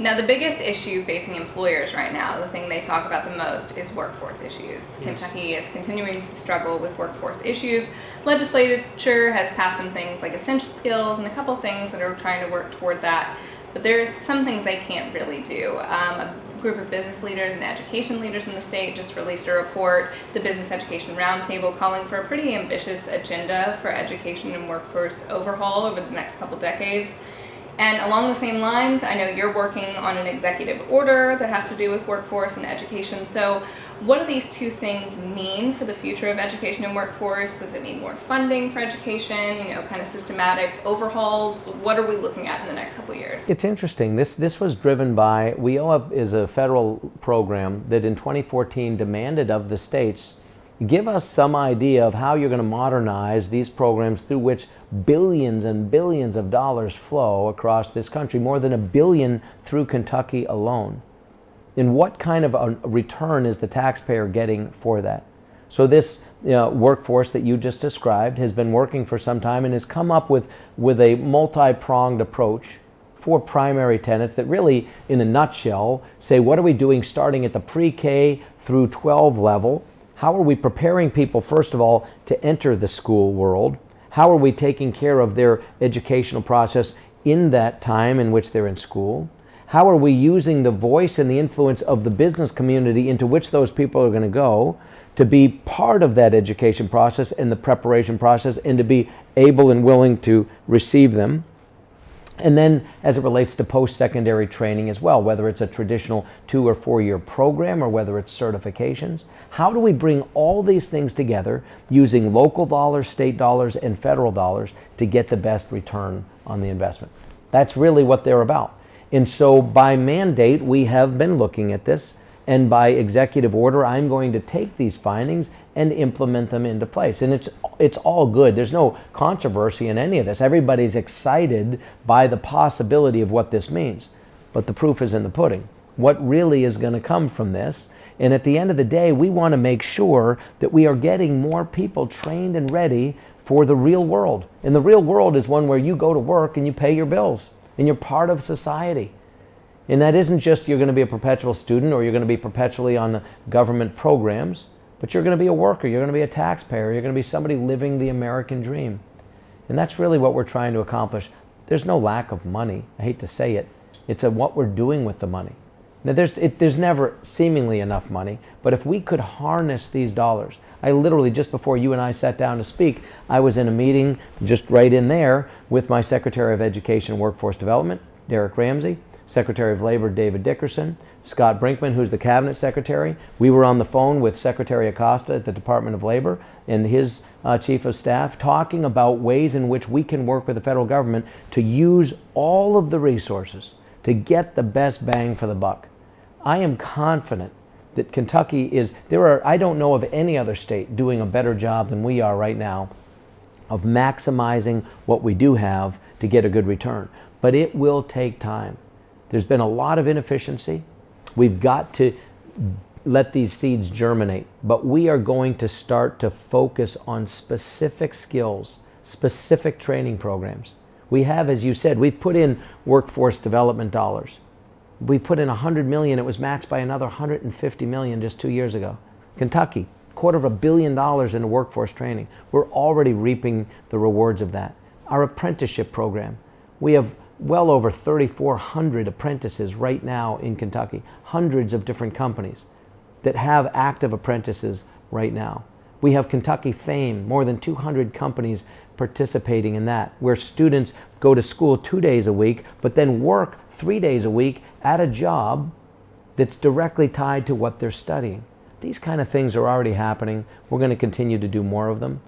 Now, the biggest issue facing employers right now, the thing they talk about the most, is workforce issues. Yes. Kentucky is continuing to struggle with workforce issues. Legislature has passed some things like essential skills and a couple things that are trying to work toward that, but there are some things they can't really do. A group of business leaders and education leaders in the state just released a report, the Business Education Roundtable, calling for a pretty ambitious agenda for education and workforce overhaul over the next couple decades. And along the same lines, I know you're working on an executive order that has to do with workforce and education. So what do these two things mean for the future of education and workforce? Does it mean more funding for education, kind of systematic overhauls? What are we looking at in the next couple of years? It's interesting. This was driven by, WIOA is a federal program that in 2014 demanded of the states, give us some idea of how you're going to modernize these programs through which billions and billions of dollars flow across this country, more than $1 billion through Kentucky alone. And what kind of a return is the taxpayer getting for that? So this workforce that you just described has been working for some time and has come up with a multi-pronged approach, 4 primary tenets that really, in a nutshell, say what are we doing starting at the pre-K through 12 level? How are we preparing people, first of all, to enter the school world? How are we taking care of their educational process in that time in which they're in school? How are we using the voice and the influence of the business community into which those people are going to go to be part of that education process and the preparation process and to be able and willing to receive them? And then as it relates to post-secondary training as well, whether it's a traditional 2 or 4 year program or whether it's certifications, how do we bring all these things together using local dollars, state dollars, and federal dollars to get the best return on the investment? That's really what they're about. And so by mandate, we have been looking at this, and by executive order, I'm going to take these findings and implement them into place. And it's all good. There's no controversy in any of this. Everybody's excited by the possibility of what this means. But the proof is in the pudding. What really is going to come from this? And at the end of the day, we want to make sure that we are getting more people trained and ready for the real world. And the real world is one where you go to work and you pay your bills and you're part of society. And that isn't just you're going to be a perpetual student or you're going to be perpetually on the government programs, but you're going to be a worker, you're going to be a taxpayer, you're going to be somebody living the American dream. And that's really what we're trying to accomplish. There's no lack of money. I hate to say it. It's what we're doing with the money. Now there's never seemingly enough money, but if we could harness these dollars, I literally, just before you and I sat down to speak, I was in a meeting just right in there with my Secretary of Education and Workforce Development, Derek Ramsey, Secretary of Labor, David Dickerson, Scott Brinkman, who's the Cabinet Secretary. We were on the phone with Secretary Acosta at the Department of Labor and his Chief of Staff talking about ways in which we can work with the federal government to use all of the resources to get the best bang for the buck. I am confident that Kentucky is, I don't know of any other state doing a better job than we are right now of maximizing what we do have to get a good return. But it will take time. There's been a lot of inefficiency. We've got to let these seeds germinate, but we are going to start to focus on specific skills, specific training programs. We have, as you said, we've put in workforce development dollars. We put in $100 million. It was matched by another $150 million just 2 years ago. Kentucky, $250 million into workforce training. We're already reaping the rewards of that. Our apprenticeship program, we have well over 3,400 apprentices right now in Kentucky, hundreds of different companies that have active apprentices right now. We have Kentucky Fame, more than 200 companies participating in that, where students go to school 2 days a week, but then work 3 days a week at a job that's directly tied to what they're studying. These kind of things are already happening. We're going to continue to do more of them.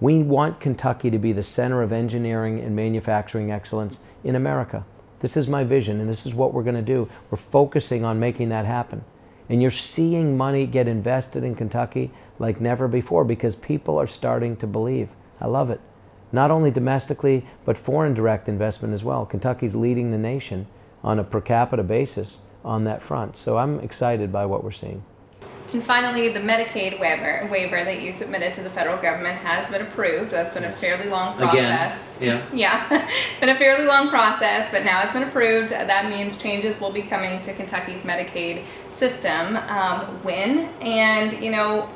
We want Kentucky to be the center of engineering and manufacturing excellence in America. This is my vision, and this is what we're going to do. We're focusing on making that happen. And you're seeing money get invested in Kentucky like never before because people are starting to believe. I love it. Not only domestically, but foreign direct investment as well. Kentucky's leading the nation on a per capita basis on that front. So I'm excited by what we're seeing. And finally, the Medicaid waiver that you submitted to the federal government has been approved. That's been a fairly long process. Again, Yeah, been a fairly long process, but now it's been approved. That means changes will be coming to Kentucky's Medicaid system. When? And,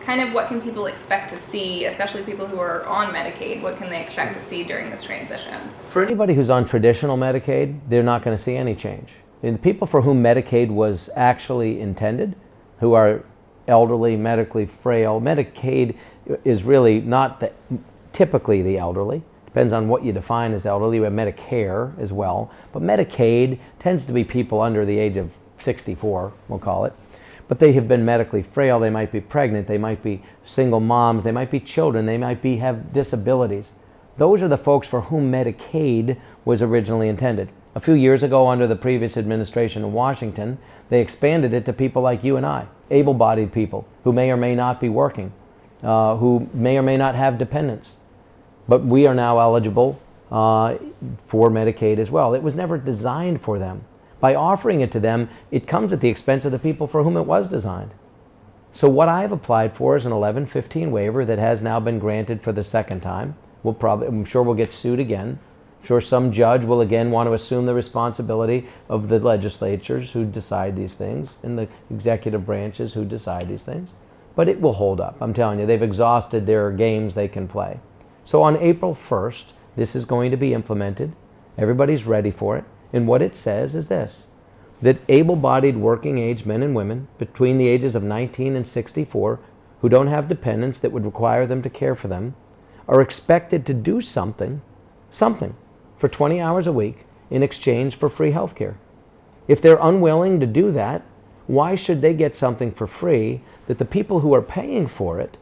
kind of what can people expect to see, especially people who are on Medicaid? What can they expect to see during this transition? For anybody who's on traditional Medicaid, they're not going to see any change. And the people for whom Medicaid was actually intended, who are elderly, medically frail, Medicaid is really not typically the elderly. Depends on what you define as elderly. We have Medicare as well. But Medicaid tends to be people under the age of 64, we'll call it. But they have been medically frail. They might be pregnant. They might be single moms. They might be children. They might have disabilities. Those are the folks for whom Medicaid was originally intended. A few years ago, under the previous administration in Washington, they expanded it to people like you and I, able-bodied people who may or may not be working, who may or may not have dependents. But we are now eligible for Medicaid as well. It was never designed for them. By offering it to them, it comes at the expense of the people for whom it was designed. So what I've applied for is an 1115 waiver that has now been granted for the second time. I'm sure we'll get sued again. I'm sure some judge will again want to assume the responsibility of the legislatures who decide these things and the executive branches who decide these things. But it will hold up. I'm telling you, they've exhausted their games they can play. So on April 1st, this is going to be implemented. Everybody's ready for it. And what it says is this, that able-bodied working age men and women between the ages of 19 and 64 who don't have dependents that would require them to care for them are expected to do something for 20 hours a week in exchange for free health care. If they're unwilling to do that, why should they get something for free that the people who are paying for it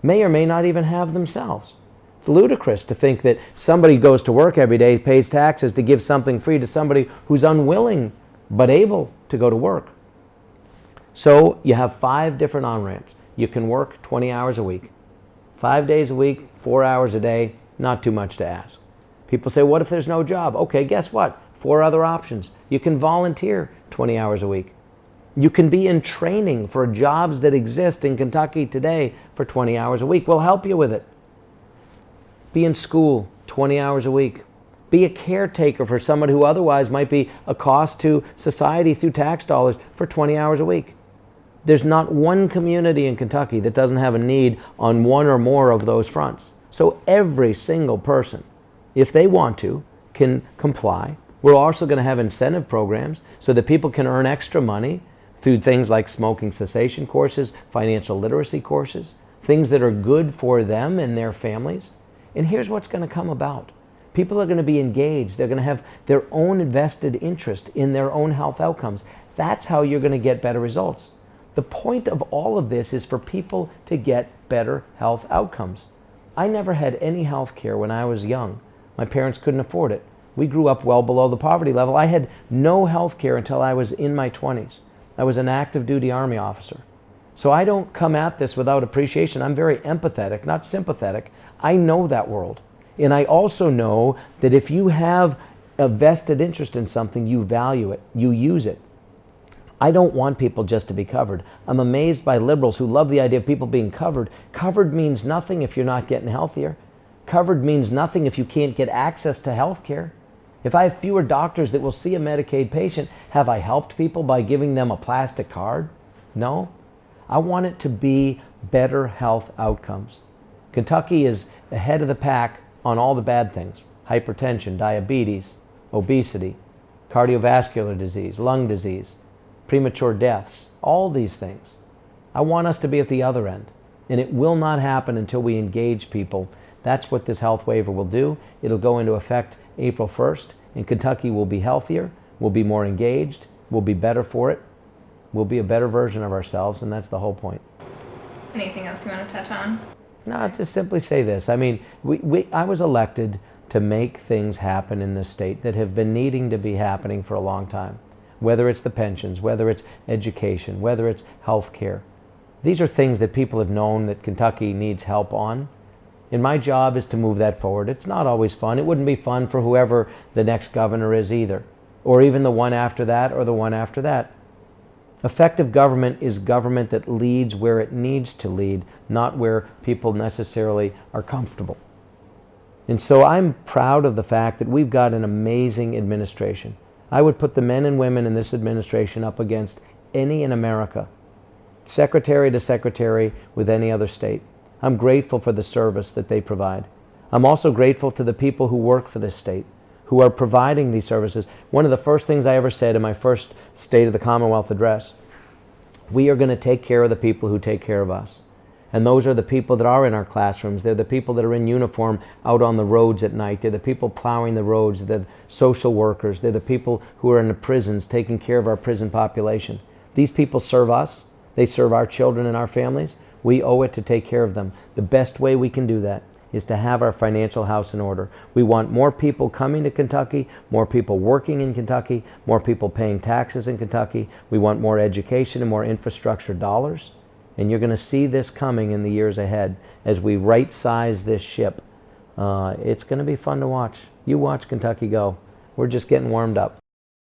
may or may not even have themselves? It's ludicrous to think that somebody goes to work every day, pays taxes to give something free to somebody who's unwilling but able to go to work. So you have 5 different on-ramps. You can work 20 hours a week. 5 days a week, 4 hours a day, not too much to ask. People say, what if there's no job? Okay, guess what? 4 other options. You can volunteer 20 hours a week. You can be in training for jobs that exist in Kentucky today for 20 hours a week. We'll help you with it. Be in school 20 hours a week. Be a caretaker for somebody who otherwise might be a cost to society through tax dollars for 20 hours a week. There's not one community in Kentucky that doesn't have a need on one or more of those fronts. So every single person, if they want to, can comply. We're also going to have incentive programs so that people can earn extra money through things like smoking cessation courses, financial literacy courses, things that are good for them and their families. And here's what's going to come about. People are going to be engaged. They're going to have their own vested interest in their own health outcomes. That's how you're going to get better results. The point of all of this is for people to get better health outcomes. I never had any health care when I was young. My parents couldn't afford it. We grew up well below the poverty level. I had no health care until I was in my 20s. I was an active duty Army officer. So I don't come at this without appreciation. I'm very empathetic, not sympathetic. I know that world. And I also know that if you have a vested interest in something, you value it, you use it. I don't want people just to be covered. I'm amazed by liberals who love the idea of people being covered. Covered means nothing if you're not getting healthier. Covered means nothing if you can't get access to health care. If I have fewer doctors that will see a Medicaid patient, have I helped people by giving them a plastic card? No. I want it to be better health outcomes. Kentucky is ahead of the pack on all the bad things: hypertension, diabetes, obesity, cardiovascular disease, lung disease, premature deaths, all these things. I want us to be at the other end, and it will not happen until we engage people. That's what this health waiver will do. It'll go into effect April 1st, and Kentucky will be healthier, we'll be more engaged, we'll be better for it, we'll be a better version of ourselves, and that's the whole point. Anything else you want to touch on? No, just simply say this. I mean, I was elected to make things happen in this state that have been needing to be happening for a long time. Whether it's the pensions, whether it's education, whether it's health care. These are things that people have known that Kentucky needs help on. And my job is to move that forward. It's not always fun. It wouldn't be fun for whoever the next governor is either, or even the one after that or the one after that. Effective government is government that leads where it needs to lead, not where people necessarily are comfortable. And so I'm proud of the fact that we've got an amazing administration. I would put the men and women in this administration up against any in America, secretary to secretary with any other state. I'm grateful for the service that they provide. I'm also grateful to the people who work for this state, who are providing these services. One of the first things I ever said in my first State of the Commonwealth address, we are going to take care of the people who take care of us. And those are the people that are in our classrooms. They're the people that are in uniform out on the roads at night. They're the people plowing the roads. They're the social workers. They're the people who are in the prisons taking care of our prison population. These people serve us. They serve our children and our families. We owe it to take care of them. The best way we can do that is to have our financial house in order. We want more people coming to Kentucky, more people working in Kentucky, more people paying taxes in Kentucky. We want more education and more infrastructure dollars. And you're going to see this coming in the years ahead as we right-size this ship. It's going to be fun to watch. You watch Kentucky go. We're just getting warmed up.